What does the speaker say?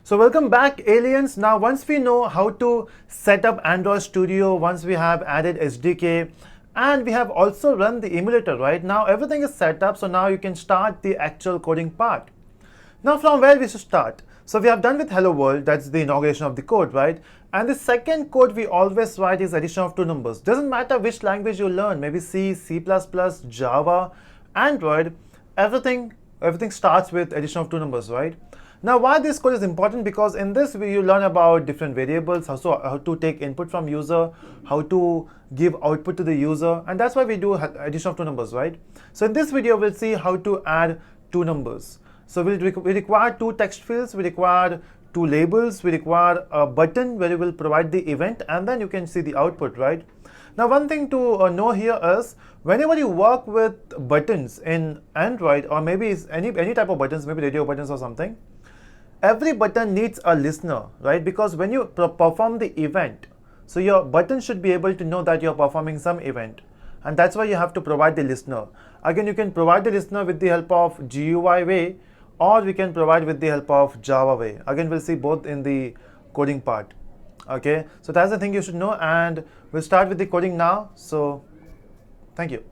So welcome back, aliens. Now once we know how to set up Android Studio, once we have added SDK, and we have also run the emulator, right? Now everything is set up, so now you can start the actual coding part. Now from where we should start? So we have done with Hello World, that's the inauguration of the code, right? And the second code we always write is addition of two numbers. Doesn't matter which language you learn, maybe C, C++, Java, Android, everything starts with addition of two numbers, right? Now why this code is important, because in this you learn about different variables, how to take input from user, how to give output to the user, and that's why we do addition of two numbers, right? So in this video we'll see how to add two numbers. So we require two text fields, we require two labels, we require a button where you will provide the event, and then you can see the output, right? Now one thing to know here is, whenever you work with buttons in Android, or maybe any type of buttons, maybe radio buttons or something, every button needs a listener, right? Because when you perform the event, so your button should be able to know that you're performing some event. And that's why you have to provide the listener. Again, you can provide the listener with the help of GUI way, or we can provide with the help of Java way. Again, we'll see both in the coding part. Okay, so that's the thing you should know, and we'll start with the coding now. So thank you.